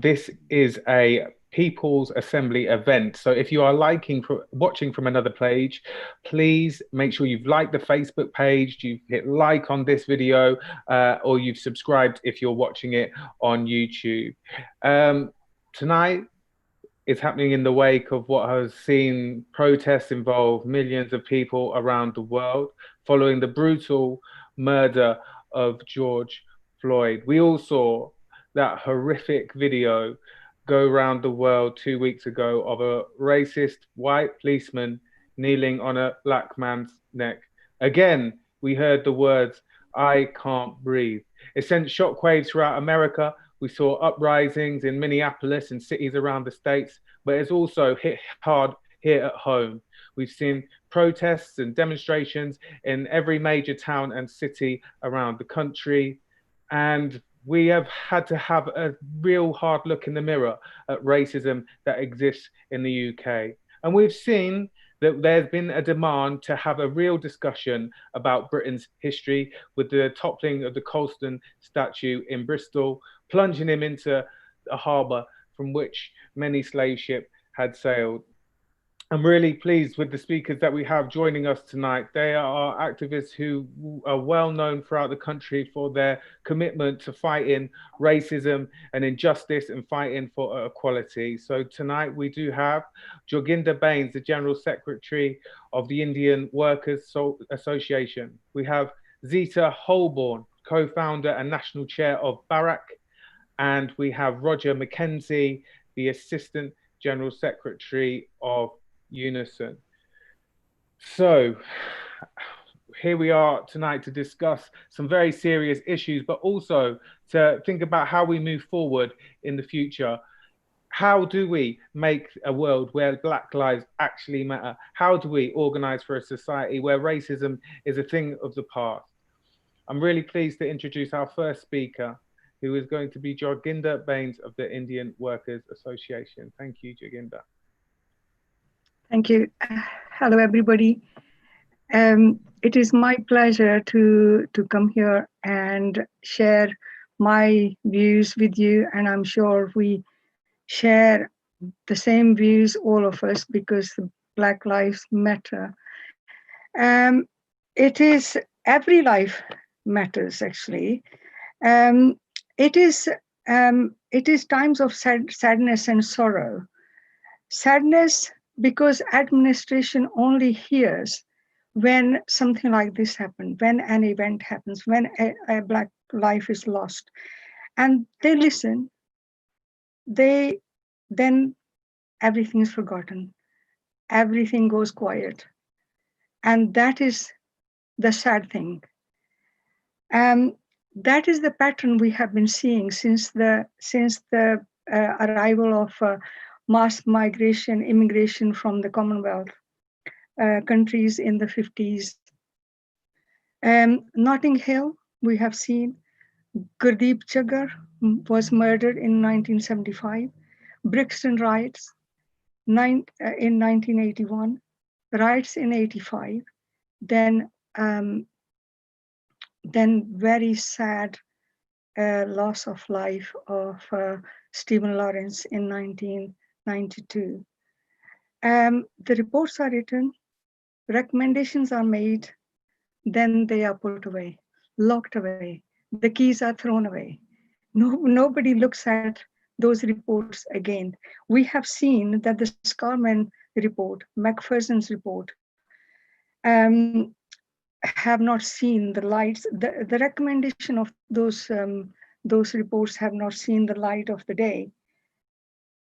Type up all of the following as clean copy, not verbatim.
This is a People's Assembly event. So if you are watching from another page, please make sure you've liked the Facebook page, you've hit like on this video, or you've subscribed if you're watching it on YouTube. Tonight is happening in the wake of what has seen protests involve millions of people around the world following the brutal murder of George Floyd. We all saw that horrific video go around the world 2 weeks ago of a racist white policeman kneeling on a black man's neck. Again, we heard the words, "I can't breathe." It sent shockwaves throughout America. We saw uprisings in Minneapolis and cities around the States, but it's also hit hard here at home. We've seen protests and demonstrations in every major town and city around the country. And we have had to have a real hard look in the mirror at racism that exists in the UK. And we've seen that there's been a demand to have a real discussion about Britain's history with the toppling of the Colston statue in Bristol, plunging him into a harbour from which many slave ships had sailed. I'm really pleased with the speakers that we have joining us tonight. They are activists who are well known throughout the country for their commitment to fighting racism and injustice and fighting for equality. So tonight we do have Joginder Bains, the General Secretary of the Indian Workers Association. We have Zita Holborn, co-founder and national chair of Barak. And we have Roger Mckenzie, the Assistant General Secretary of Unison. So here we are tonight to discuss some very serious issues, but also to think about how we move forward in the future. How do we make a world where Black lives actually matter? How do we organize for a society where racism is a thing of the past? I'm really pleased to introduce our first speaker, who is going to be Joginder Bains of the Indian Workers Association. Thank you, Joginder. Thank you. Hello, everybody. It is my pleasure to come here and share my views with you, and I'm sure we share the same views, all of us, because Black Lives Matter. It is every life matters, actually. It is times of sadness and sorrow. Sadness because administration only hears when something like this happens, when an event happens, when a Black life is lost, and they listen. Then everything is forgotten, everything goes quiet, and that is the sad thing. That is the pattern we have been seeing since the arrival of mass migration, immigration from the Commonwealth countries in the 50s. Notting Hill, we have seen Gurdeep Chaggar was murdered in 1975, Brixton riots in 1981, riots in 85, then very sad loss of life of Stephen Lawrence in 1992. The reports are written, recommendations are made, then they are put away, locked away. The keys are thrown away. Nobody looks at those reports again. We have seen that the Scarman report, Macpherson's report, have not seen the lights. The recommendation of those reports have not seen the light of the day.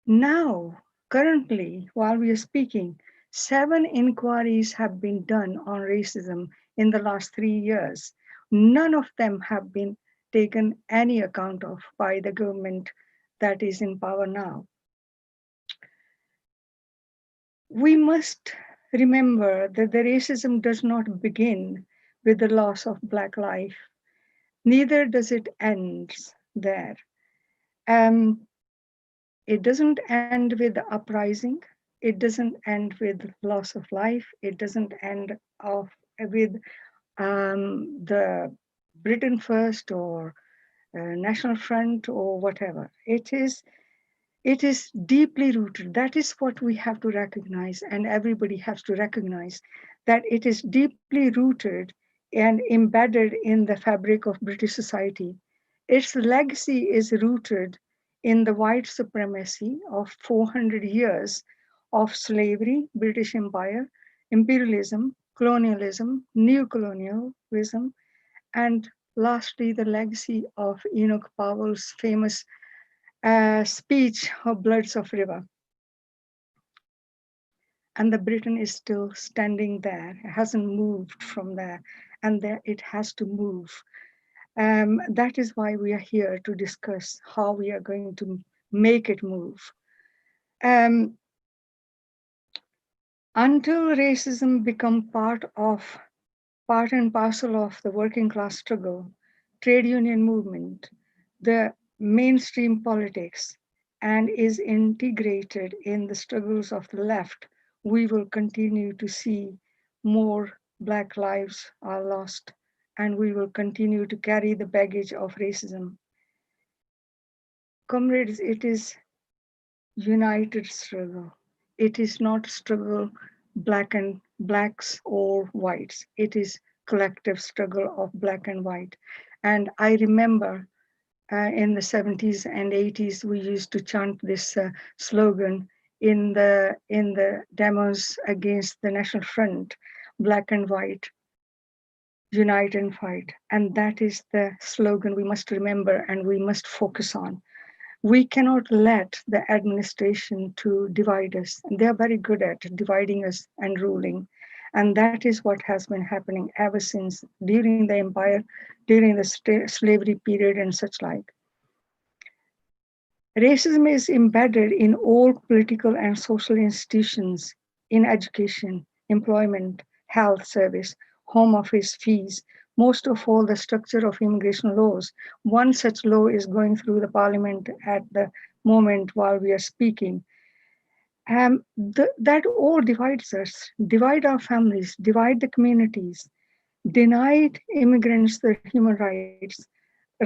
Now, currently, while we are speaking, 7 inquiries have been done on racism in the last 3 years. None of them have been taken any account of by the government that is in power now. We must remember that the racism does not begin with the loss of Black life, neither does it end there. It doesn't end with the uprising. It doesn't end with loss of life. It doesn't end off with the Britain First or National Front or whatever. It is It is deeply rooted. That is what we have to recognize, and everybody has to recognize that it is deeply rooted and embedded in the fabric of British society. Its legacy is rooted in the white supremacy of 400 years of slavery, British Empire, imperialism, colonialism, neo-colonialism, and lastly, the legacy of Enoch Powell's famous speech of Bloods of River. And the Britain is still standing there, it hasn't moved from there, and there it has to move. That is why we are here to discuss how we are going to make it move. Um, until racism become part and parcel of the working class struggle, trade union movement, the mainstream politics, and is integrated in the struggles of the left, we will continue to see more Black lives are lost, and we will continue to carry the baggage of racism. Comrades, it is united struggle. It is not struggle blacks or whites. It is collective struggle of black and white. And I remember in the 70s and 80s, we used to chant this slogan in the demos against the National Front, black and white, unite and fight. And that is the slogan we must remember and we must focus on. We cannot let the administration to divide us. They are very good at dividing us and ruling. And that is what has been happening ever since during the empire, during the slavery period and such like. Racism is embedded in all political and social institutions, in education, employment, health service, home office fees, most of all the structure of immigration laws. One such law is going through the parliament at the moment while we are speaking. That all divides us, divide our families, divide the communities, denied immigrants their human rights,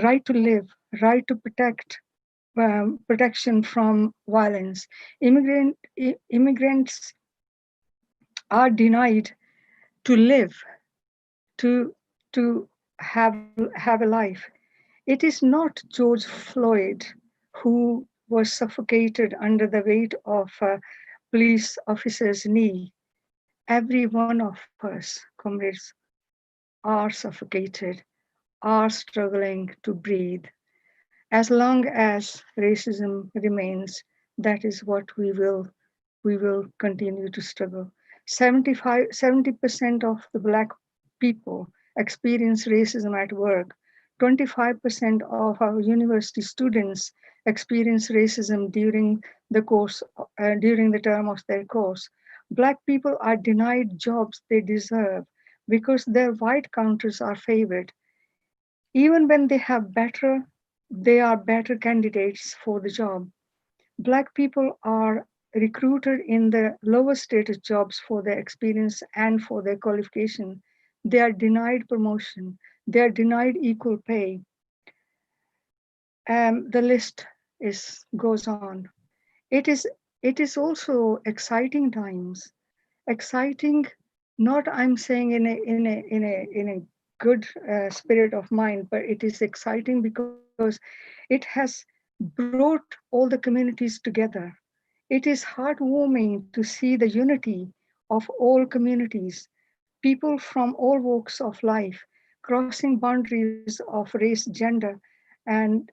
right to live, right to protect protection from violence. Immigrants are denied to live, to have a life. It is not George Floyd who was suffocated under the weight of a police officer's knee. Every one of us, comrades, are suffocated, are struggling to breathe. As long as racism remains, that is what we will continue to struggle. 70% of the Black people experience racism at work. 25% of our university students experience racism during the term of their course. Black people are denied jobs they deserve because their white counters are favored. Even when they are better candidates for the job. Black people are recruited in the lower status jobs for their experience and for their qualification. They are denied promotion. They are denied equal pay. The list goes on. It is it is also exciting times. Exciting, not I'm saying in a good spirit of mind, but it is exciting because it has brought all the communities together. It is heartwarming to see the unity of all communities, people from all walks of life, crossing boundaries of race, gender, and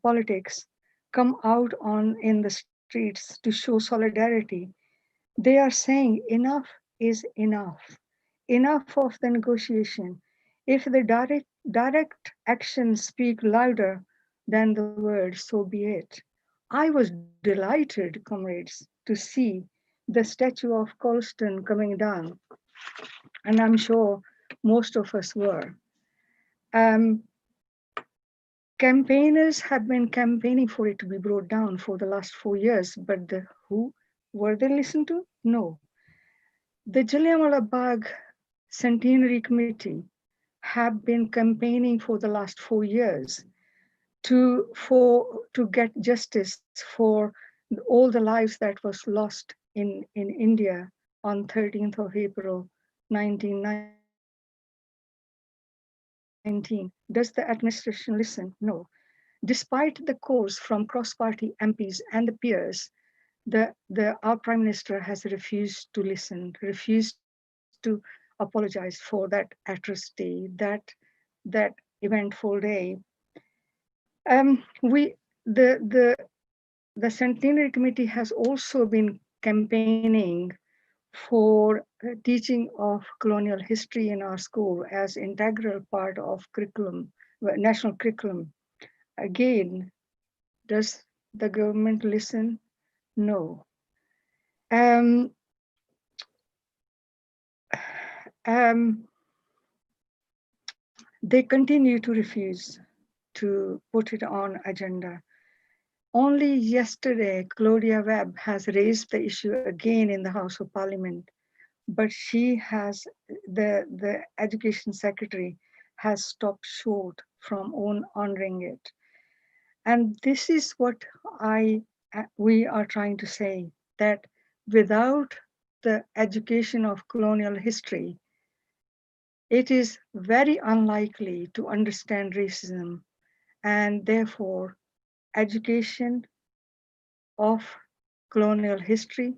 politics, come out on in the streets to show solidarity. They are saying enough is enough, enough of the negotiation. If the direct actions speak louder than the words, so be it. I was delighted, comrades, to see the statue of Colston coming down, and I'm sure most of us were. Um, Campaigners have been campaigning for it to be brought down for the last 4 years, but who were they listened to? No. The Jallianwala Bagh Centenary Committee have been campaigning for the last 4 years. to get justice for all the lives that was lost in India on 13th of April 1919. Does the administration listen? No. Despite the calls from cross-party MPs and the peers, our Prime Minister has refused to listen, refused to apologize for that atrocity, that eventful day. We the Centenary Committee has also been campaigning for teaching of colonial history in our school as integral part of curriculum, national curriculum. Again, does the government listen? No. Um, um, they continue to refuse to put it on agenda. Only yesterday, Claudia Webb has raised the issue again in the House of Parliament, but she has, the Education Secretary has stopped short from honoring it. And this is what we are trying to say, that without the education of colonial history, it is very unlikely to understand racism, and therefore education of colonial history,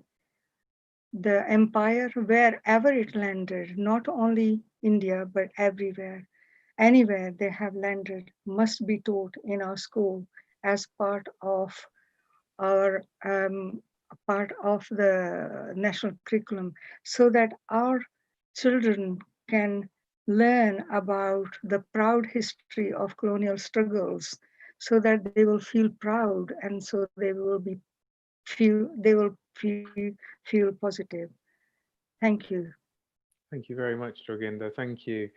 the empire, wherever it landed, not only India, but everywhere, anywhere they have landed, must be taught in our school as our part of the national curriculum, so that our children can learn about the proud history of colonial struggles, so that they will feel proud, and so they will feel positive. Thank you. Thank you very much, Joginder. Thank you.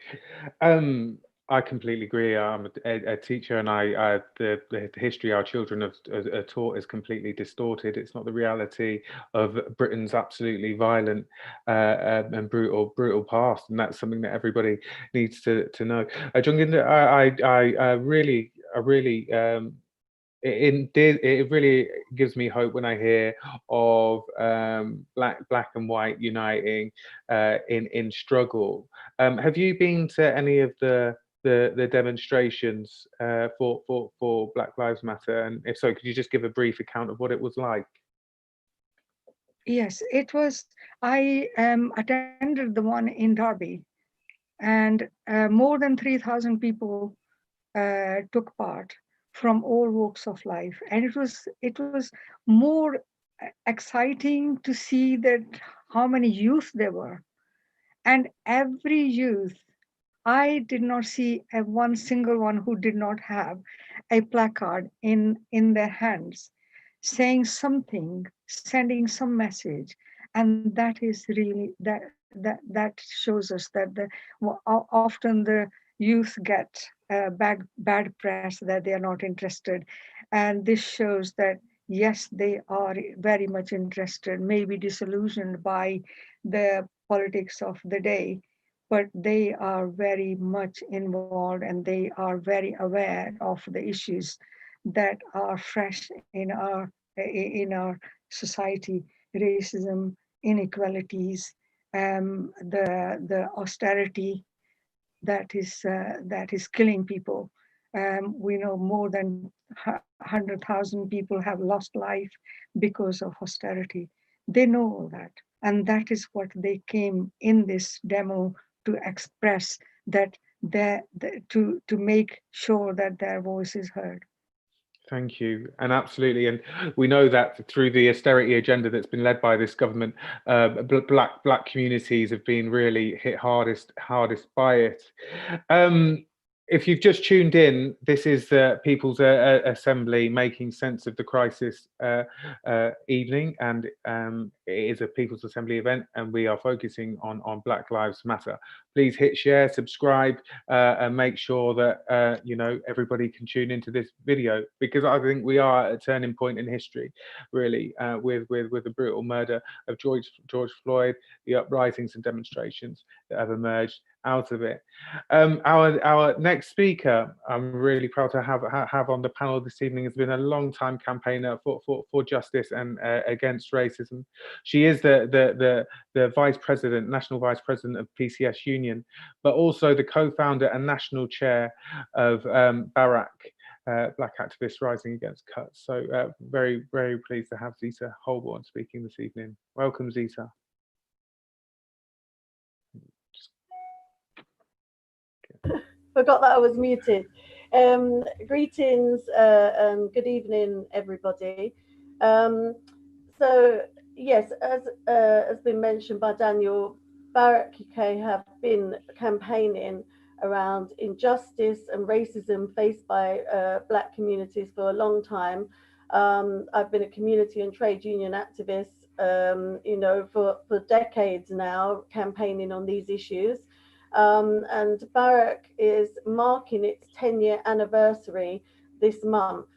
Um, I completely agree. I'm a teacher, and the history our children are taught is completely distorted. It's not the reality of Britain's absolutely violent and brutal past, and that's something that everybody needs to know. Joginder, I really it really gives me hope when I hear of black and white uniting in struggle. Have you been to any of the demonstrations for Black Lives Matter? And if so, could you just give a brief account of what it was like? Yes, it was. I attended the one in Derby, and more than 3,000 people took part from all walks of life, and it was more exciting to see that how many youth there were, and every youth. I did not see one single one who did not have a placard in their hands, saying something, sending some message, and that is really that shows us that often the youth get bad press, that they are not interested, and this shows that yes, they are very much interested, maybe disillusioned by the politics of the day, but they are very much involved and they are very aware of the issues that are fresh in our society: racism, inequalities, the austerity that is killing people. We know more than 100,000 people have lost life because of austerity. They know all that, and that is what they came in this demo to express, that to make sure that their voice is heard. Thank you, and absolutely, and we know that through the austerity agenda that's been led by this government, black communities have been really hit hardest by it. If you've just tuned in, this is the People's Assembly making sense of the crisis evening, and it is a People's Assembly event, and we are focusing on Black Lives Matter. Please hit share, subscribe, and make sure that everybody can tune into this video, because I think we are at a turning point in history, really, with the brutal murder of George Floyd, the uprisings and demonstrations that have emerged, out of it. Our next speaker, I'm really proud to have on the panel this evening, has been a long time campaigner for justice and against racism. She is the vice president, national vice president of PCS Union, but also the co-founder and national chair of Barak. Black activists rising against cuts. So very, very pleased to have Zita Holborn speaking this evening. Welcome, Zita. Forgot that I was muted. Greetings and good evening, everybody. So yes, as has been mentioned by Daniel, Barak UK have been campaigning around injustice and racism faced by Black communities for a long time. I've been a community and trade union activist, for decades now, campaigning on these issues. And Barak is marking its 10-year anniversary this month.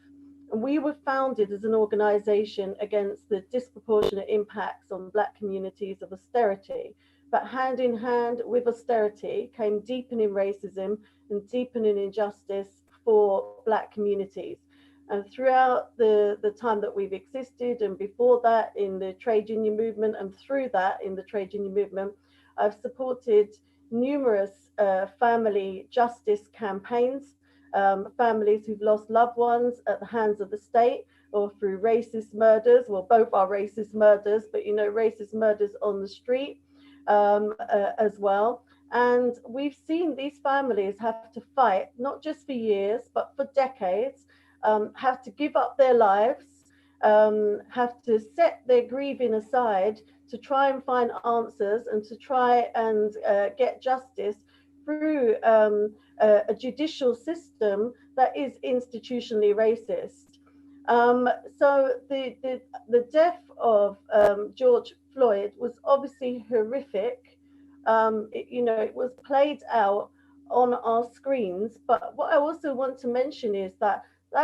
And we were founded as an organisation against the disproportionate impacts on Black communities of austerity. But hand in hand with austerity came deepening racism and deepening injustice for Black communities. And throughout the time that we've existed, and before that in the trade union movement, and through that in the trade union movement, I've supported numerous family justice campaigns, families who've lost loved ones at the hands of the state or through racist murders. Well, both are racist murders, but racist murders on the street as well. And we've seen these families have to fight, not just for years, but for decades, have to give up their lives, have to set their grieving aside to try and find answers and to try and get justice through a judicial system that is institutionally racist. So the death of George Floyd was obviously horrific. It was played out on our screens. But what I also want to mention is that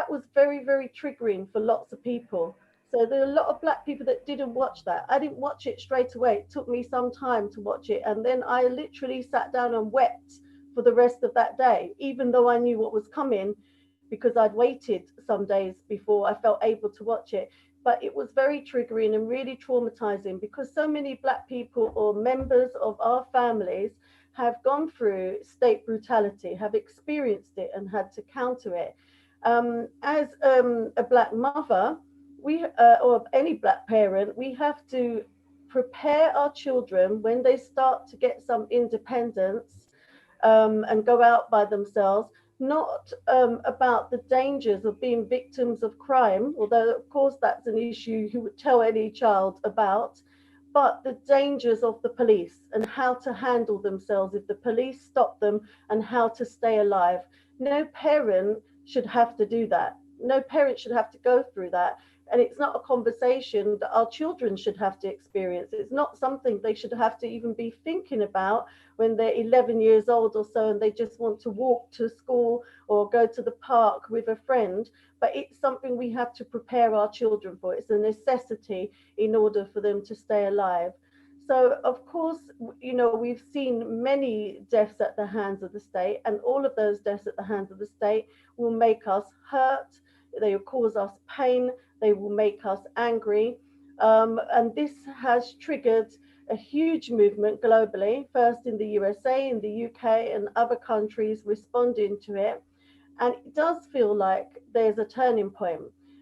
was very, very triggering for lots of people. So there are a lot of Black people that didn't watch that. I didn't watch it straight away. It took me some time to watch it. And then I literally sat down and wept for the rest of that day, even though I knew what was coming, because I'd waited some days before I felt able to watch it. But it was very triggering and really traumatizing, because so many Black people or members of our families have gone through state brutality, have experienced it and had to counter it. As a Black mother, or any Black parent, we have to prepare our children when they start to get some independence and go out by themselves, not about the dangers of being victims of crime, although of course that's an issue you would tell any child about, but the dangers of the police and how to handle themselves if the police stop them and how to stay alive. No parent should have to do that. No parent should have to go through that. And it's not a conversation that our children should have to experience. It's not something they should have to even be thinking about when they're 11 years old or so and they just want to walk to school or go to the park with a friend. But it's something we have to prepare our children for. It's a necessity in order for them to stay alive. So, of course, we've seen many deaths at the hands of the state, and all of those deaths at the hands of the state will make us hurt. They will cause us pain. They will make us angry. And this has triggered a huge movement globally, first in the USA, in the UK, and other countries responding to it. And it does feel like there's a turning point.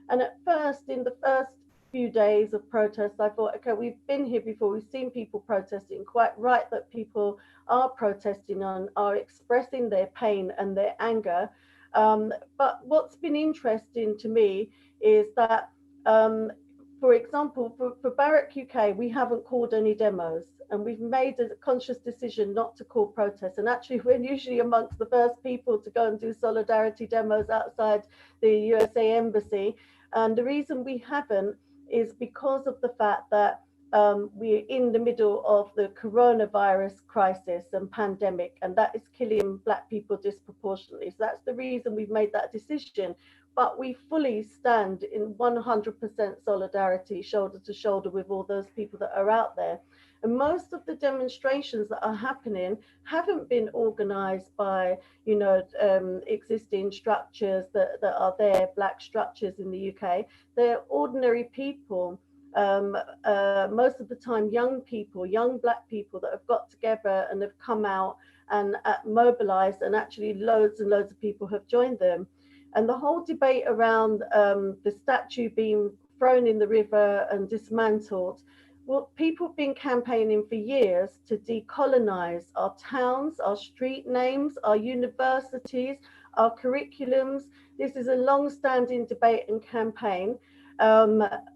And at first, in the first few days of protests, I thought, okay, we've been here before, we've seen people protesting, quite right that people are protesting and are expressing their pain and their anger. But what's been interesting to me is that, for example, for Barak UK, we haven't called any demos, and we've made a conscious decision not to call protests. And actually, we're usually amongst the first people to go and do solidarity demos outside the USA Embassy. And the reason we haven't is because of the fact that we're in the middle of the coronavirus crisis and pandemic, and that is killing Black people disproportionately. So that's the reason we've made that decision. but we fully stand in 100% solidarity, shoulder to shoulder with all those people that are out there. And most of the demonstrations that are happening haven't been organized by, existing structures that are there, black structures in the UK. They're ordinary people, most of the time young people, young black people that have got together and have come out and mobilized, and actually loads and loads of people have joined them. And the whole debate around the statue being thrown in the river and dismantled, well, people have been campaigning for years to decolonize our towns, our street names, our universities, our curriculums. This is a long-standing debate and campaign,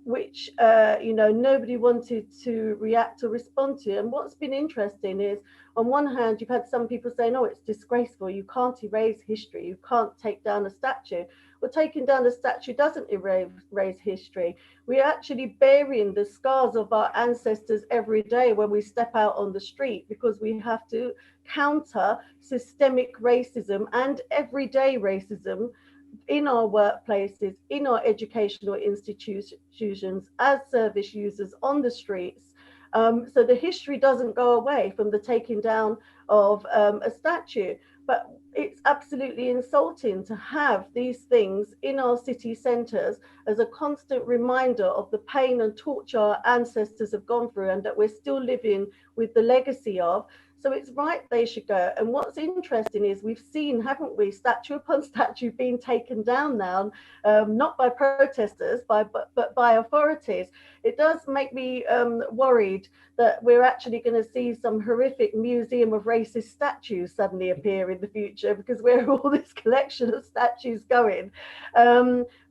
which nobody wanted to react or respond to. And what's been interesting is, on one hand, you've had some people saying, "Oh, it's disgraceful. You can't erase history. You can't take down a statue." Well, taking down a statue doesn't erase history. We're actually burying the scars of our ancestors every day when we step out on the street, because we have to counter systemic racism and everyday racism in our workplaces, in our educational institutions, as service users on the streets. So the history doesn't go away from the taking down of a statue, but it's absolutely insulting to have these things in our city centres as a constant reminder of the pain and torture our ancestors have gone through and that we're still living with the legacy of. So it's right they should go. And what's interesting is we've seen, haven't we, statue upon statue being taken down now, not by protesters, but by authorities. It does make me worried that we're actually going to see some horrific museum of racist statues suddenly appear in the future, because where are all this collection of statues going?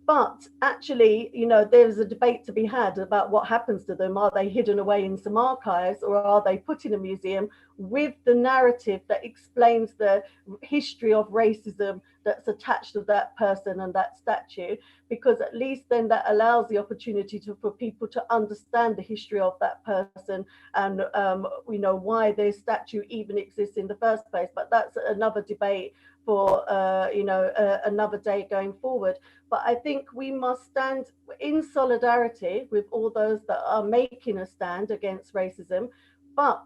But actually, there's a debate to be had about what happens to them. Are they hidden away in some archives, or are they put in a museum with the narrative that explains the history of racism that's attached to that person and that statue? Because at least then that allows the opportunity for people to understand the history of that person and why their statue even exists in the first place. But that's another debate for another day going forward. But I think we must stand in solidarity with all those that are making a stand against racism. But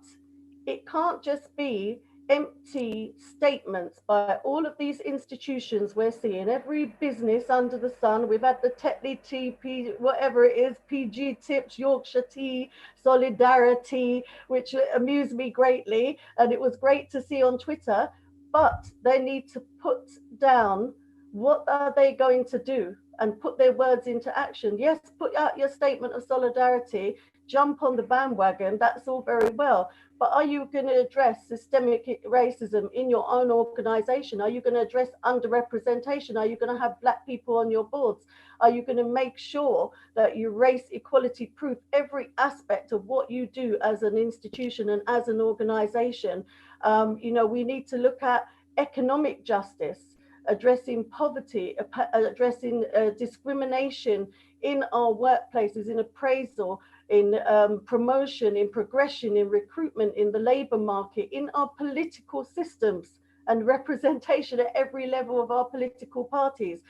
it can't just be empty statements by all of these institutions we're seeing. Every business under the sun. We've had the Tetley Tea, whatever it is, PG Tips, Yorkshire Tea, Solidarity, which amused me greatly. And it was great to see on Twitter. But they need to put down what are they going to do and put their words into action. Yes, put out your statement of solidarity, jump on the bandwagon, that's all very well. But are you going to address systemic racism in your own organization? Are you going to address underrepresentation? Are you going to have Black people on your boards? Are you going to make sure that you race equality proof every aspect of what you do as an institution and as an organization? We need to look at economic justice, addressing poverty, addressing discrimination in our workplaces, in appraisal, in promotion, in progression, in recruitment, in the labour market, in our political systems and representation at every level of our political parties.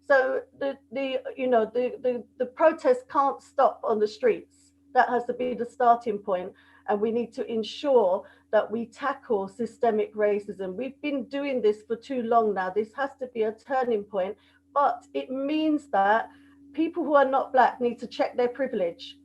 So the protest can't stop on the streets. That has to be the starting point. And we need to ensure that we tackle systemic racism. We've been doing this for too long now. This has to be a turning point, but it means that people who are not Black need to check their privilege,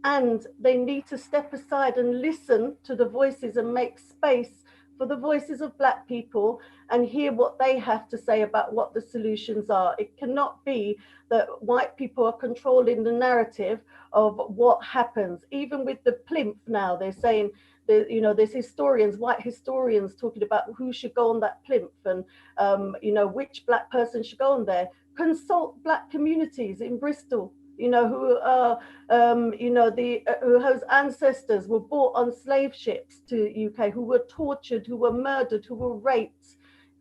and they need to step aside and listen to the voices and make space for the voices of Black people and hear what they have to say about what the solutions are. It cannot be that white people are controlling the narrative of what happens. Even with the plinth now, they're saying, there's historians, white historians talking about who should go on that plinth and, which Black person should go on there. Consult Black communities in Bristol, whose ancestors were brought on slave ships to UK, who were tortured, who were murdered, who were raped.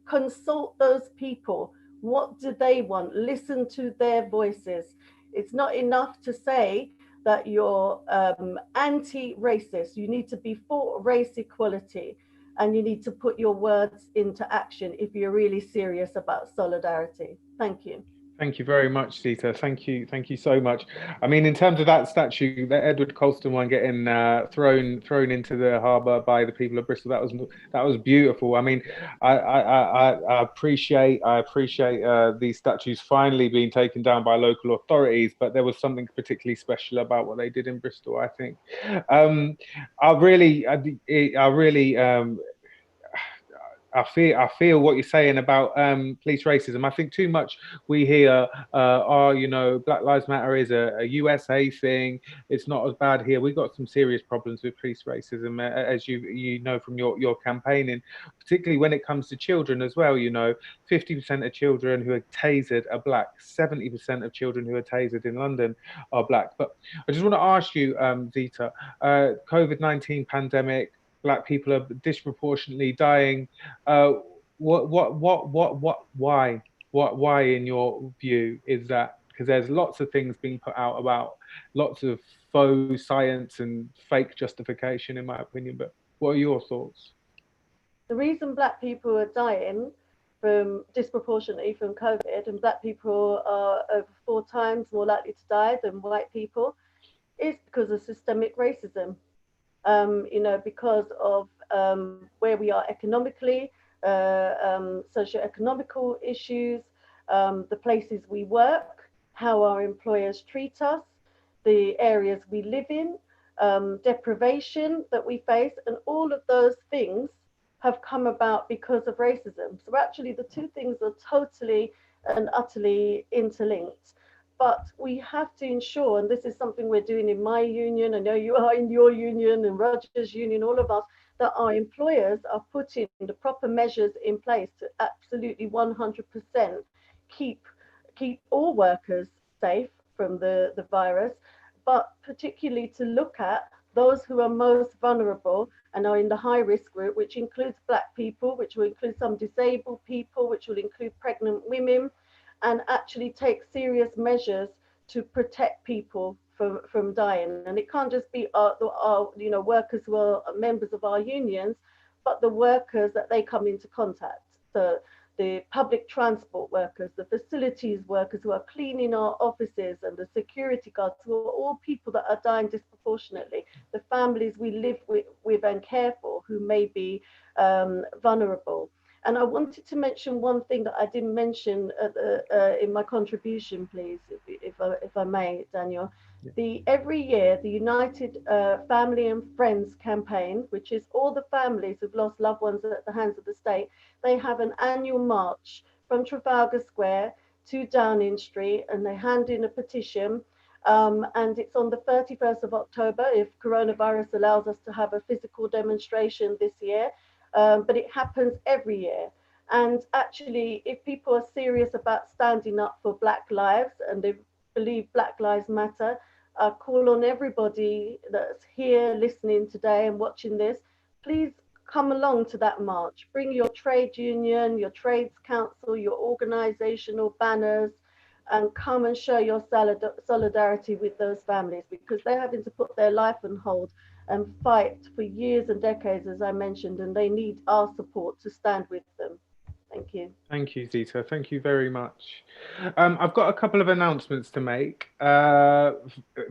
Consult those people. What do they want? Listen to their voices. It's not enough to say that you're anti-racist. You need to be for race equality, and you need to put your words into action if you're really serious about solidarity. Thank you. Thank you very much, Zita. Thank you so much. I mean, in terms of that statue, the Edward Colston one getting thrown into the harbour by the people of Bristol, that was beautiful. I mean, I appreciate these statues finally being taken down by local authorities, but there was something particularly special about what they did in Bristol, I think. I really I feel what you're saying about police racism. I think too much we hear, Black Lives Matter is a USA thing. It's not as bad here. We've got some serious problems with police racism, as you know from your campaigning, particularly when it comes to children as well. 50% of children who are tasered are black. 70% of children who are tasered in London are black. But I just want to ask you, Zita, COVID-19 pandemic. Black people are disproportionately dying. Why? Why, in your view, is that? Because there's lots of things being put out about lots of faux science and fake justification, in my opinion. But what are your thoughts? The reason Black people are dying disproportionately from COVID, and Black people are over 4 times more likely to die than white people, is because of systemic racism. Because of where we are economically, socioeconomical issues, the places we work, how our employers treat us, the areas we live in, deprivation that we face, and all of those things have come about because of racism. So actually the two things are totally and utterly interlinked. But we have to ensure, and this is something we're doing in my union, I know you are in your union and Roger's union, all of us, that our employers are putting the proper measures in place to absolutely 100% keep all workers safe from the virus, but particularly to look at those who are most vulnerable and are in the high risk group, which includes Black people, which will include some disabled people, which will include pregnant women, and actually take serious measures to protect people from dying. And it can't just be our workers who are members of our unions, but the workers that they come into contact. So the public transport workers, the facilities workers who are cleaning our offices, and the security guards, who are all people that are dying disproportionately, the families we live with and care for who may be vulnerable. And I wanted to mention one thing that I didn't mention in my contribution, please, if I may, Daniel. Every year, the United Family and Friends campaign, which is all the families who've lost loved ones at the hands of the state, they have an annual march from Trafalgar Square to Downing Street, and they hand in a petition. And it's on the 31st of October, if coronavirus allows us to have a physical demonstration this year. But it happens every year. And actually, if people are serious about standing up for Black lives and they believe Black Lives Matter, I call on everybody that's here listening today and watching this, please come along to that march. Bring your trade union, your trades council, your organizational banners, and come and show your solidarity with those families, because they're having to put their life on hold and fight for years and decades, as I mentioned, and they need our support to stand with them. Thank you. Thank you, Zita. Thank you very much. I've got a couple of announcements to make.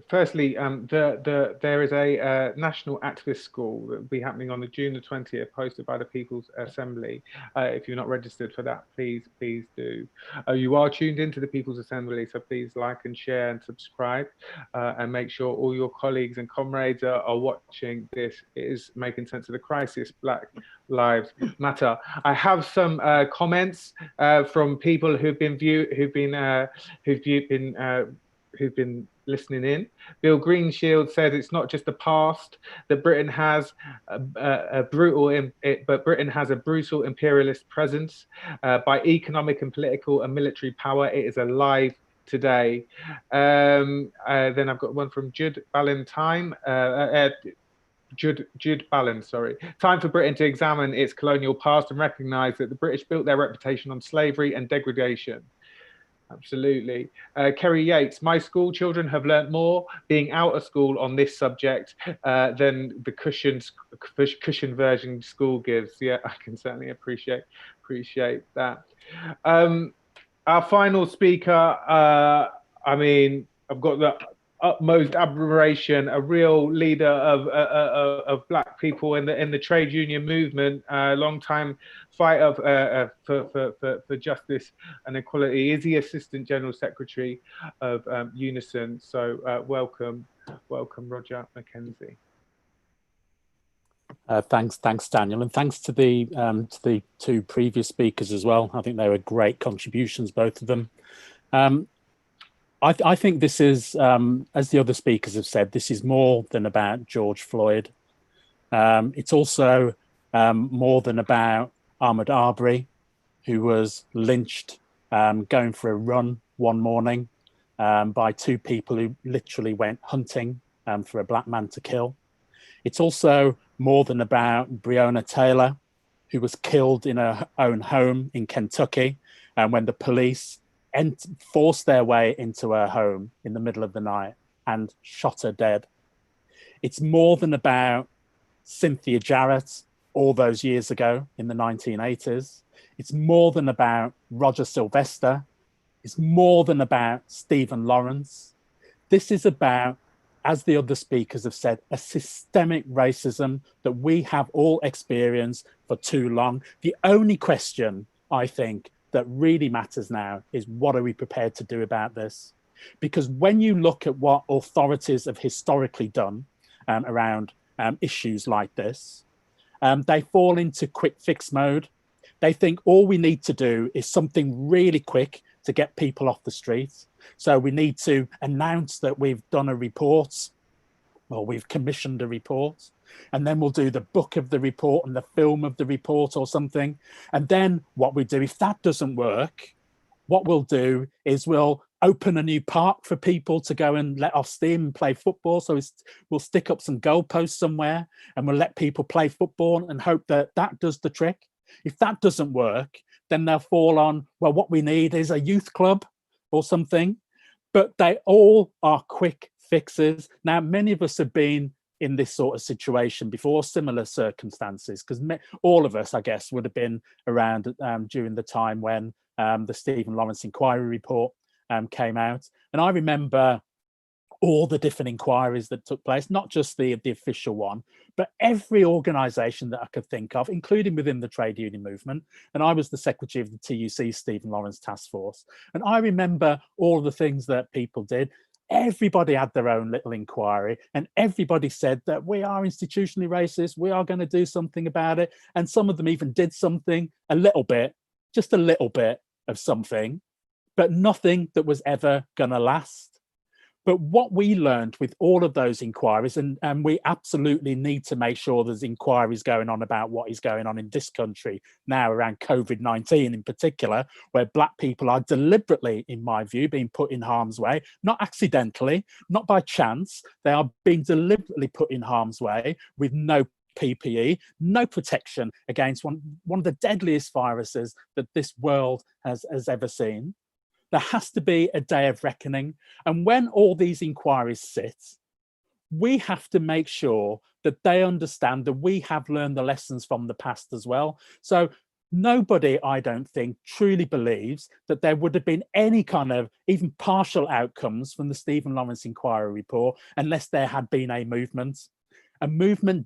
Firstly, there is a national activist school that will be happening on June the 20th, hosted by the People's Assembly. If you're not registered for that, please do. You are tuned into the People's Assembly, so please like and share and subscribe, and make sure all your colleagues and comrades are watching this. It is making sense of the crisis. Black Lives Matter. I have some comments from people who've been listening in. Bill Greenshield said it's not just the past that Britain has but Britain has a brutal imperialist presence. By economic and political and military power, it is alive today. Then I've got one from Jude Ballantyne. Jude Ballin, sorry. Time for Britain to examine its colonial past and recognise that the British built their reputation on slavery and degradation. Absolutely. Kerry Yates, my school children have learnt more being out of school on this subject than the cushion version school gives. Yeah, I can certainly appreciate that. Our final speaker, I mean, I've got the utmost admiration, a real leader of Black people in the trade union movement, a long time fighter for justice and equality. Is the Assistant General Secretary of Unison. So welcome, Roger Mckenzie. Thanks, Daniel, and thanks to the two previous speakers as well. I think they were great contributions, both of them. I think this is, as the other speakers have said, this is more than about George Floyd. It's also more than about Ahmaud Arbery, who was lynched going for a run one morning by two people who literally went hunting for a black man to kill. It's also more than about Breonna Taylor, who was killed in her own home in Kentucky, when the police forced their way into her home in the middle of the night and shot her dead. It's more than about Cynthia Jarrett all those years ago in the 1980s. It's more than about Roger Sylvester. It's more than about Stephen Lawrence. This is about, as the other speakers have said, a systemic racism that we have all experienced for too long. The only question, I think, that really matters now is, what are we prepared to do about this? Because when you look at what authorities have historically done around issues like this, they fall into quick fix mode. They think all we need to do is something really quick to get people off the streets. So we need to announce that we've done a report, or we've commissioned a report, and then we'll do the book of the report and the film of the report or something. And then what we do, if that doesn't work, what we'll do is we'll open a new park for people to go and let off steam and play football. So we'll stick up some goalposts somewhere and we'll let people play football and hope that that does the trick. If that doesn't work, then they'll fall on, well, what we need is a youth club or something. But they all are quick fixes. Now, many of us have been in this sort of situation before, similar circumstances, because all of us, I guess, would have been around during the time when the Stephen Lawrence inquiry report came out. And I remember all the different inquiries that took place, not just the official one, but every organisation that I could think of, including within the trade union movement. And I was the secretary of the TUC Stephen Lawrence Task Force. And I remember all the things that people did. Everybody had their own little inquiry, and everybody said that we are institutionally racist, we are going to do something about it. And some of them even did something, a little bit, just a little bit of something, but nothing that was ever going to last. But what we learned with all of those inquiries, and we absolutely need to make sure there's inquiries going on about what is going on in this country now around COVID-19 in particular, where Black people are deliberately, in my view, being put in harm's way, not accidentally, not by chance. They are being deliberately put in harm's way with no PPE, no protection against one of the deadliest viruses that this world has ever seen. There has to be a day of reckoning. And when all these inquiries sit, we have to make sure that they understand that we have learned the lessons from the past as well. So nobody, I don't think, truly believes that there would have been any kind of even partial outcomes from the Stephen Lawrence inquiry report unless there had been a movement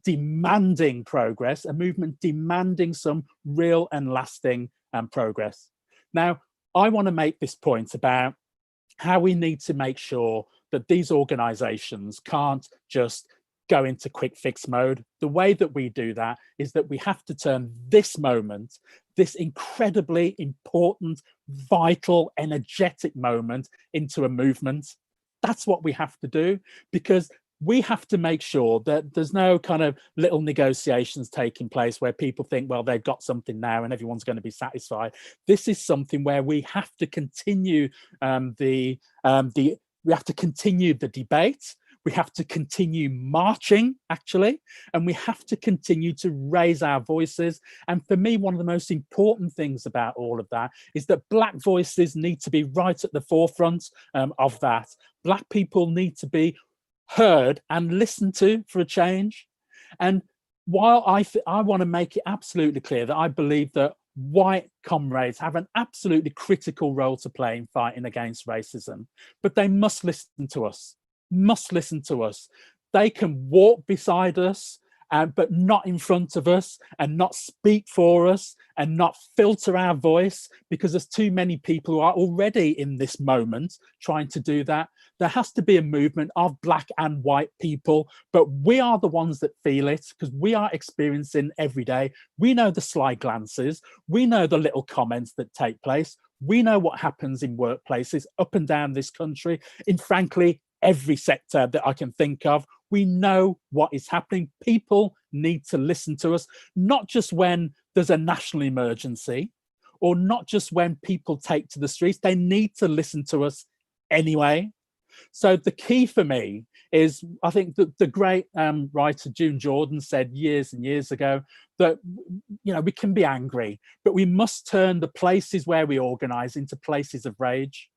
demanding progress, a movement demanding some real and lasting progress. Now, I want to make this point about how we need to make sure that these organizations can't just go into quick fix mode. The way that we do that is that we have to turn this moment, this incredibly important, vital, energetic moment, into a movement. That's what we have to do, because we have to make sure that there's no kind of little negotiations taking place where people think, well, they've got something now and everyone's going to be satisfied. This is something where we have to continue we have to continue the debate. We have to continue marching, actually, and we have to continue to raise our voices. And for me, one of the most important things about all of that is that Black voices need to be right at the forefront of that. Black people need to be heard and listened to for a change. And while I want to make it absolutely clear that I believe that white comrades have an absolutely critical role to play in fighting against racism, but they must listen to us, must listen to us. They can walk beside us, but not in front of us, and not speak for us, and not filter our voice, because there's too many people who are already in this moment trying to do that. There has to be a movement of black and white people, but we are the ones that feel it, because we are experiencing every day. We know the sly glances, we know the little comments that take place, we know what happens in workplaces up and down this country, in frankly every sector that I can think of. We know what is happening. People need to listen to us, not just when there's a national emergency, or not just when people take to the streets. They need to listen to us anyway. So the key for me is, I think that the great writer June Jordan said years and years ago that, you know, we can be angry, but we must turn the places where we organize into places of rage,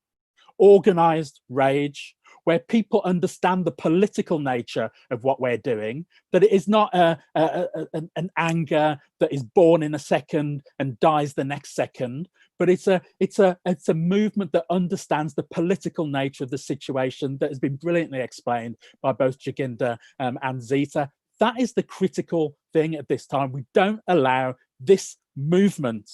organized rage, where people understand the political nature of what we're doing, that it is not an anger that is born in a second and dies the next second, but it's a movement that understands the political nature of the situation, that has been brilliantly explained by both Jaginda and Zita. That is the critical thing at this time. We don't allow this movement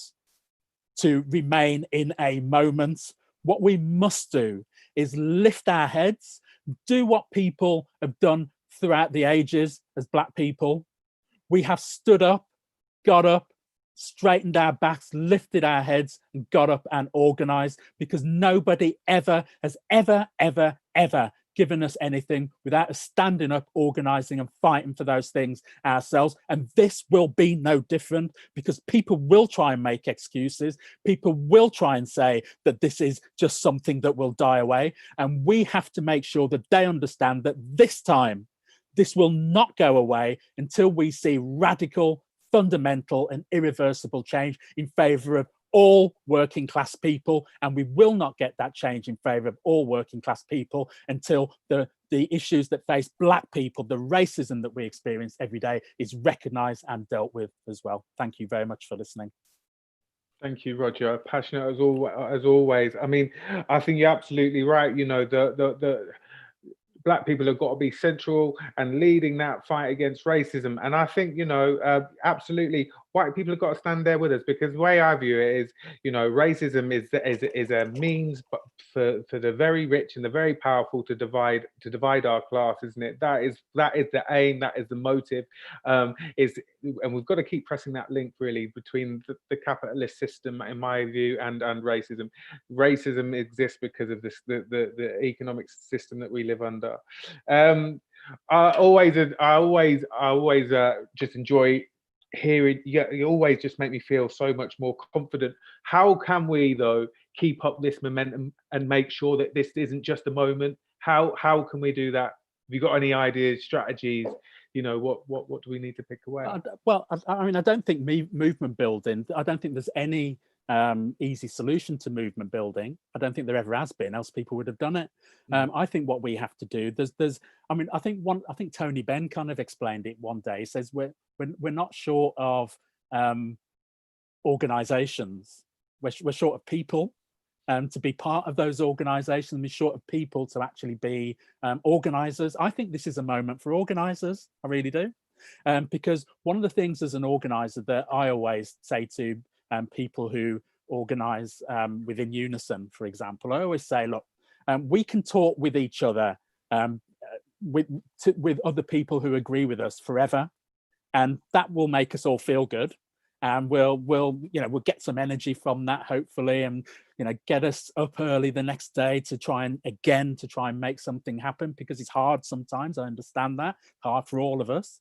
to remain in a moment. What we must do is lift our heads, do what people have done throughout the ages as black people. We have stood up, got up, straightened our backs, lifted our heads, and got up and organized, because nobody ever has ever given us anything without us standing up, organizing and fighting for those things ourselves. And this will be no different, because people will try and make excuses. People will try and say that this is just something that will die away. And we have to make sure that they understand that this time, this will not go away until we see radical, fundamental and irreversible change in favor of all working class people. And we will not get that change in favor of all working class people until the issues that face black people, the racism that we experience every day, is recognized and dealt with as well. Thank you very much for listening. Thank you, Roger. Passionate as always. I mean, I think you're absolutely right. You know, the black people have got to be central and leading that fight against racism. And I think, you know, absolutely, white people have got to stand there with us, because the way I view it is, you know, racism is a means for the very rich and the very powerful to divide our class, isn't it? That is the aim, that is the motive. And we've got to keep pressing that link really between the capitalist system, in my view, and racism. Racism exists because of this the economic system that we live under. I always just enjoy hearing. You always just make me feel so much more confident. How can we though keep up this momentum and make sure that this isn't just a moment? How can we do that? Have you got any ideas, strategies? You know, what do we need to pick away? Well, I mean, I don't think movement building, I don't think there's any easy solution to movement building. I don't think there ever has been, else people would have done it. I think what we have to do, I think Tony Benn kind of explained it one day. He says we're not short of organizations, we're short of people to be part of those organizations. We're short of people to actually be organizers. I think this is a moment for organizers, I really do. Because one of the things as an organizer that I always say to people who organize within Unison, for example, I always say, look, we can talk with each other, with other people who agree with us forever, and that will make us all feel good, and we'll get some energy from that, hopefully, and get us up early the next day to try and make something happen, because it's hard sometimes. I understand that, hard for all of us.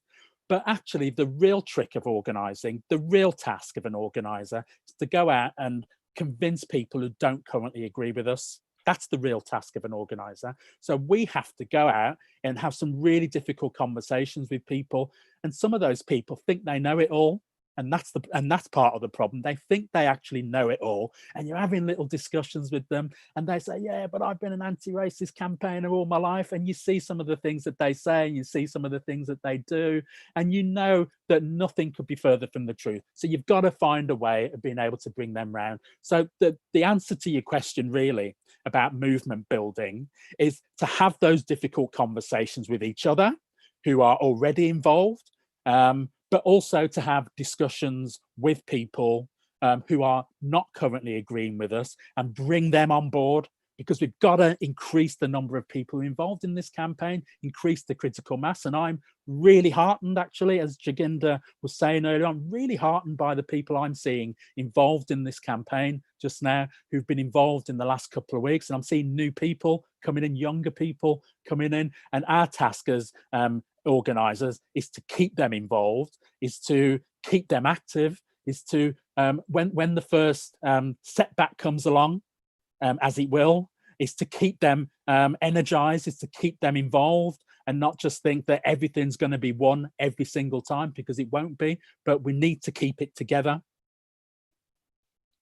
But actually, the real trick of organising, the real task of an organiser, is to go out and convince people who don't currently agree with us. That's the real task of an organiser. So we have to go out and have some really difficult conversations with people. And some of those people think they know it all. And that's part of the problem. They think they actually know it all, and you're having little discussions with them, and they say, yeah, but I've been an anti-racist campaigner all my life. And you see some of the things that they say, and you see some of the things that they do, and you know that nothing could be further from the truth. So you've got to find a way of being able to bring them round. So the answer to your question really about movement building is to have those difficult conversations with each other who are already involved, but also to have discussions with people who are not currently agreeing with us and bring them on board, because we've got to increase the number of people involved in this campaign, increase the critical mass. And I'm really heartened, actually, as Jaginda was saying earlier, I'm really heartened by the people I'm seeing involved in this campaign just now, who've been involved in the last couple of weeks. And I'm seeing new people coming in, younger people coming in. And our task as organisers is to keep them involved, is to keep them active, is to, when the first setback comes along, as it will, is to keep them energized, is to keep them involved, and not just think that everything's going to be won every single time, because it won't be, but we need to keep it together.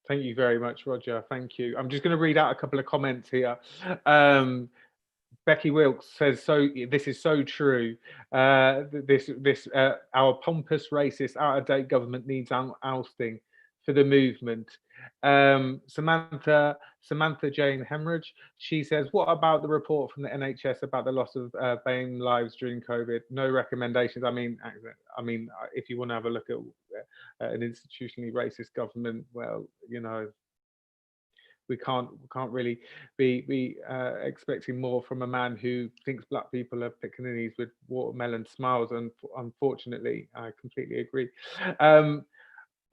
Thank you very much, Roger. Thank you. I'm just going to read out a couple of comments here. Becky Wilkes says, "So this is so true. Our pompous, racist, out-of-date government needs ousting for the movement." Samantha Jane Hemorrhage, she says, "What about the report from the NHS about the loss of BAME lives during COVID? No recommendations." I mean, if you want to have a look at an institutionally racist government, well, you know, we can't really be expecting more from a man who thinks black people are pickaninnies with watermelon smiles. And unfortunately, I completely agree.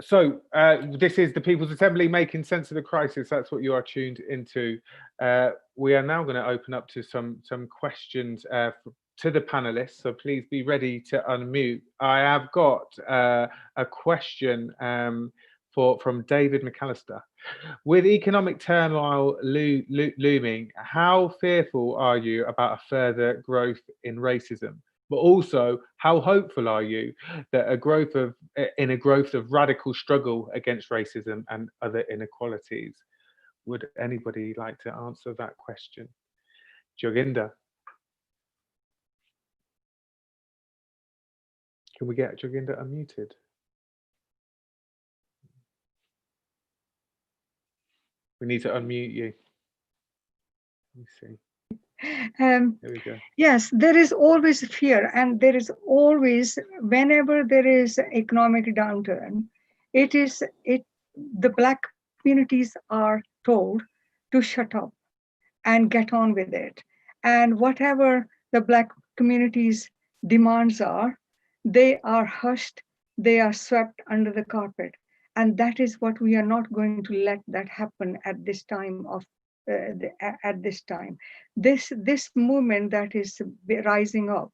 So this is the People's Assembly making sense of the crisis. That's what you are tuned into. We are now going to open up to some questions to the panelists. So please be ready to unmute. I have got a question from David McAllister. With economic turmoil looming, how fearful are you about a further growth in racism? But also, how hopeful are you that a growth of radical struggle against racism and other inequalities? Would anybody like to answer that question? Jaginda. Can we get Jaginda unmuted? We need to unmute you. Let me see. There we go. Yes, there is always fear, and there is always, whenever there is economic downturn, the Black communities are told to shut up and get on with it. And whatever the Black communities' demands are, they are hushed, they are swept under the carpet. And that is what we are not going to let that happen at this time of This movement that is rising up,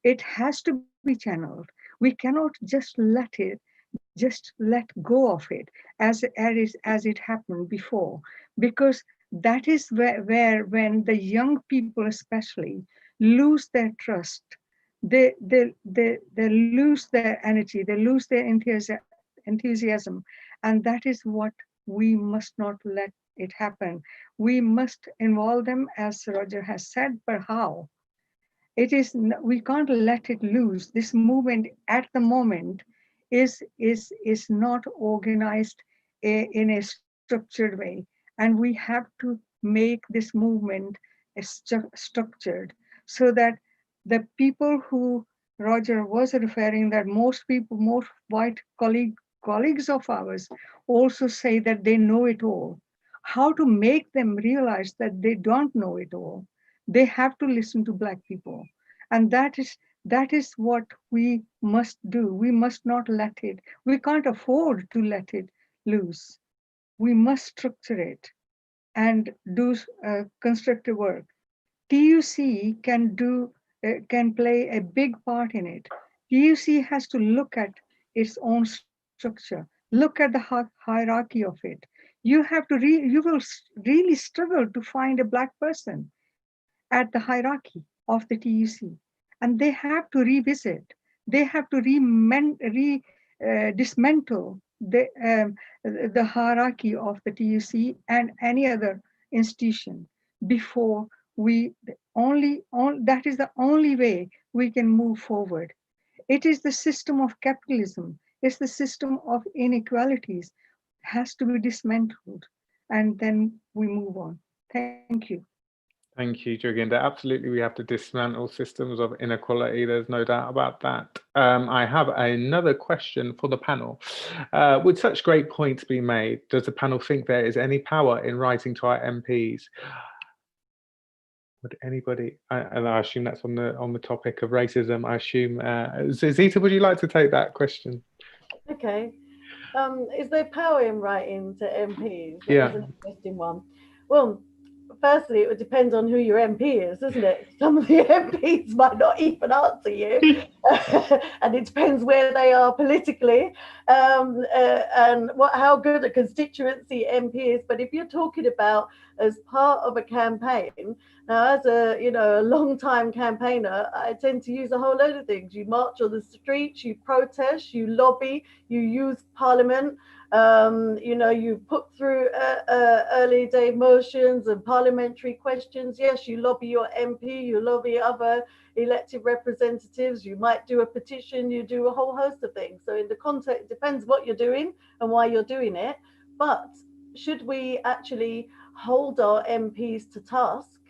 it has to be channeled. We cannot just let go of it as it happened before, because that is where when the young people especially lose their trust, they lose their energy, they lose their enthusiasm, and that is what we must not let it happen. We must involve them, as Roger has said, but how? We can't let it loose. This movement at the moment is not organized in a structured way, and we have to make this movement structured so that the people who Roger was referring, that most white colleagues of ours also say that they know it all. How to make them realize that they don't know it all? They have to listen to Black people. And that is what we must do. We must not let it, we can't afford to let it loose. We must structure it and do constructive work. TUC can play a big part in it. TUC has to look at its own structure, look at the hierarchy of it. You will really struggle to find a Black person at the hierarchy of the TUC, and they have to revisit. They have to dismantle the hierarchy of the TUC and any other institution before that is the only way we can move forward. It is the system of capitalism, it's the system of inequalities has to be dismantled, and then we move on. Thank you. Thank you, Joginda. Absolutely, we have to dismantle systems of inequality. There's no doubt about that. I have another question for the panel. With such great points being made, does the panel think there is any power in writing to our MPs? Would anybody? And I assume that's on the topic of racism. I assume. Zita, would you like to take that question? Okay. Is there power in writing to MPs? Yeah. That's an interesting one. Well, firstly, it would depend on who your MP is, isn't it? Some of the MPs might not even answer you, and it depends where they are politically, and how good a constituency MP is. But if you're talking about as part of a campaign, now as a long-time campaigner, I tend to use a whole load of things. You march on the streets, you protest, you lobby, you use Parliament. You put through early day motions and parliamentary questions. Yes, you lobby your MP, you lobby other elected representatives, you might do a petition, you do a whole host of things. So in the context, it depends what you're doing and why you're doing it. But should we actually hold our MPs to task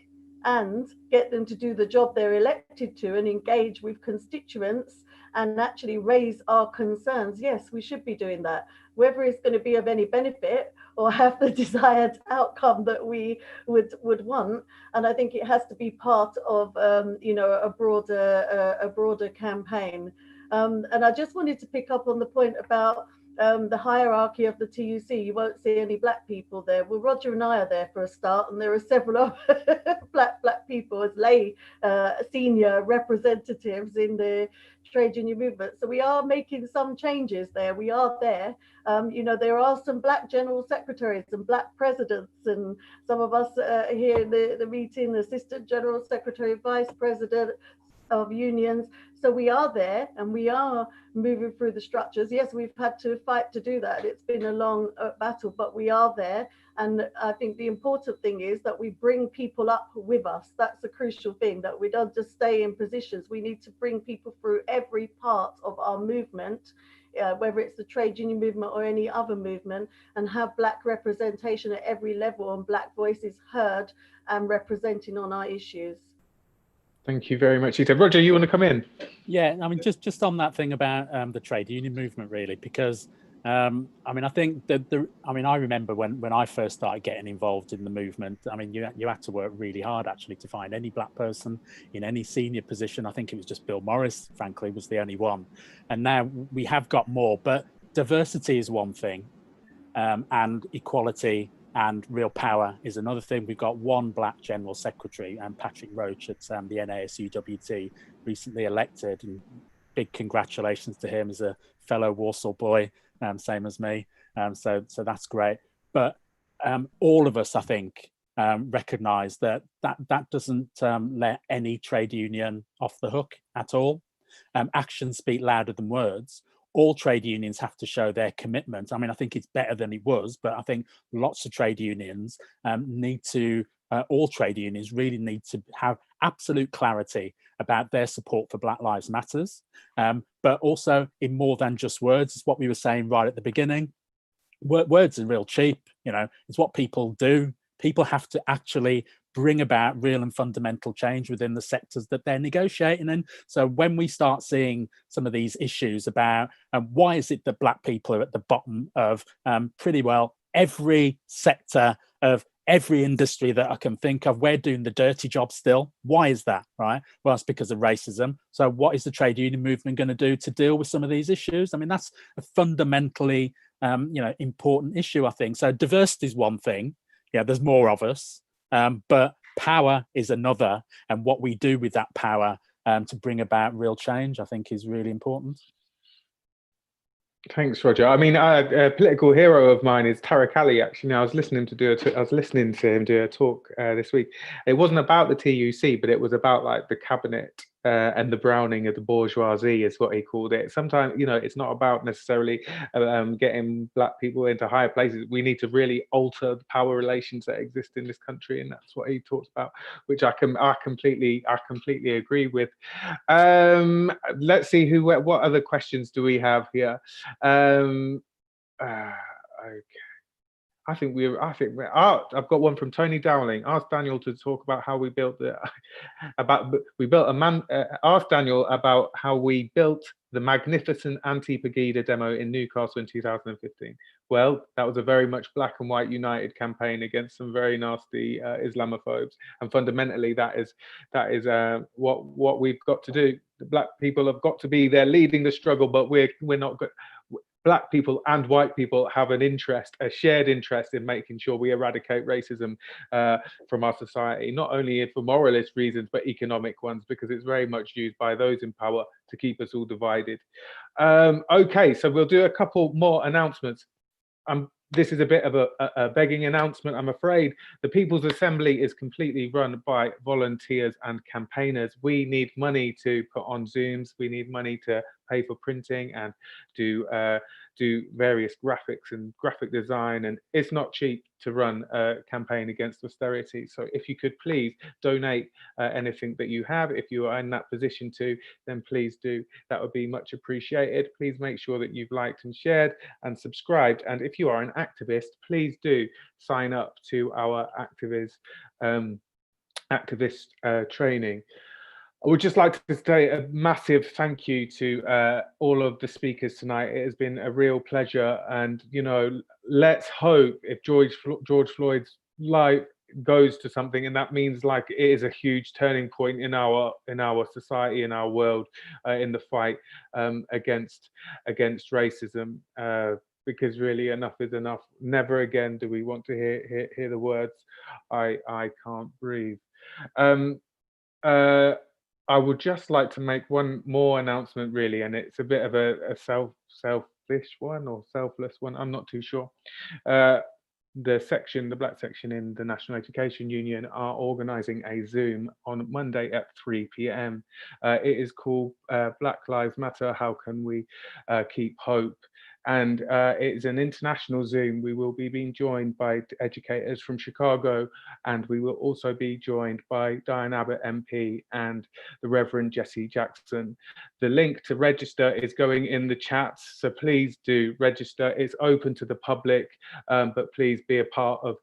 and get them to do the job they're elected to and engage with constituents and actually raise our concerns? Yes, we should be doing that. Whether it's going to be of any benefit or have the desired outcome that we would want, and I think it has to be part of a broader campaign. And I just wanted to pick up on the point about the hierarchy of the TUC. You won't see any black people there. Well, Roger and I are there for a start, and there are several black people as lay senior representatives in the trade union movement. So we are making some changes there. We are there. There are some black general secretaries and black presidents, and some of us here in the meeting, assistant general secretary, vice president of unions. So we are there and we are moving through the structures. Yes, we've had to fight to do that. It's been a long battle, but we are there. And I think the important thing is that we bring people up with us. That's the crucial thing, that we don't just stay in positions. We need to bring people through every part of our movement, whether it's the trade union movement or any other movement, and have black representation at every level and black voices heard and representing on our issues. Thank you very much, Zita. Roger, you want to come in? Yeah, I mean, just on that thing about the trade union movement, really, because I think that I remember when I first started getting involved in the movement. I mean, you had to work really hard actually to find any black person in any senior position. I think it was just Bill Morris, frankly, was the only one. And now we have got more, but diversity is one thing, and equality and real power is another thing. We've got one black general secretary, Patrick Roach at the NASUWT, recently elected, and big congratulations to him as a fellow Warsaw boy, same as me. So that's great. But all of us, I think, recognise that doesn't let any trade union off the hook at all. Actions speak louder than words. All trade unions have to show their commitment. I mean, I think it's better than it was, but I think lots of trade unions all trade unions really need to have absolute clarity about their support for Black Lives Matters, but also in more than just words. It's what we were saying right at the beginning. Words are real cheap, it's what people do. People have to actually bring about real and fundamental change within the sectors that they're negotiating in. So when we start seeing some of these issues about why is it that black people are at the bottom of pretty well every sector of every industry that I can think of, we're doing the dirty job still. Why is that, right? Well, it's because of racism. So what is the trade union movement going to do to deal with some of these issues? I mean, that's a fundamentally important issue, I think. So diversity is one thing. Yeah, there's more of us. But power is another, and what we do with that power to bring about real change, I think, is really important. Thanks, Roger. I mean, a political hero of mine is Tariq Ali. Actually, I was listening to him do a talk this week. It wasn't about the TUC, but it was about like the cabinet and the browning of the bourgeoisie is what he called it. Sometimes, you know, it's not about necessarily getting black people into higher places. We need to really alter the power relations that exist in this country, and that's what he talks about, which I completely agree with. Let's see what other questions do we have here. Okay. I've got one from Tony Dowling. Ask Daniel to talk about how we built ask Daniel about how we built the magnificent Anti-Pegida demo in Newcastle in 2015. Well, that was a very much black and white united campaign against some very nasty Islamophobes, and fundamentally that is what we've got to do. The black people have got to be there leading the struggle, but we're not good. Black people and white people have a shared interest in making sure we eradicate racism from our society, not only for moralist reasons, but economic ones, because it's very much used by those in power to keep us all divided. Okay, so we'll do a couple more announcements. This is a bit of a begging announcement, I'm afraid. The People's Assembly is completely run by volunteers and campaigners. We need money to put on Zooms. We need money to pay for printing and do various graphics and graphic design, and it's not cheap to run a campaign against austerity. So if you could please donate anything that you have, if you are in that position to, then please do. That would be much appreciated. Please make sure that you've liked and shared and subscribed, and if you are an activist, please do sign up to our activist training. I would just like to say a massive thank you to all of the speakers tonight. It has been a real pleasure, and you know, let's hope if George Floyd's life goes to something, and that means like it is a huge turning point in our society, in our world, in the fight against racism. Because really, enough is enough. Never again do we want to hear the words "I can't breathe." I would just like to make one more announcement, really, and it's a bit of a selfish one or selfless one. I'm not too sure. The black section in the National Education Union are organising a Zoom on Monday at 3 p.m. It is called Black Lives Matter, How Can We Keep Hope? And it is an international Zoom. We will be being joined by educators from Chicago, and we will also be joined by Diane Abbott MP and the Reverend Jesse Jackson. The link to register is going in the chat, so please do register. It's open to the public, but please be a part of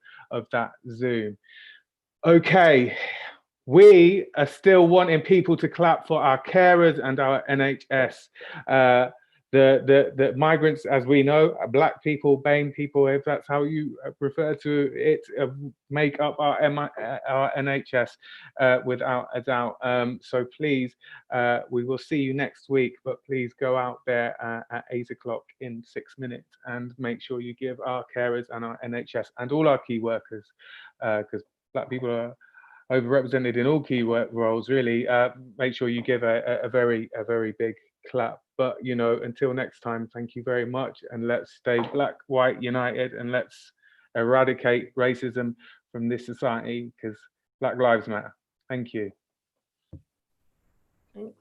that Zoom. Okay. We are still wanting people to clap for our carers and our NHS. The migrants, as we know, are black people, BAME people, if that's how you refer to it, make up our NHS without a doubt. So please, we will see you next week, but please go out there at 8 o'clock in 6 minutes and make sure you give our carers and our NHS and all our key workers, because black people are overrepresented in all key work roles, really. Make sure you give a very big clap. But you know, until next time, thank you very much, and let's stay black, white, united, and let's eradicate racism from this society, because Black Lives Matter. Thank you. Thanks.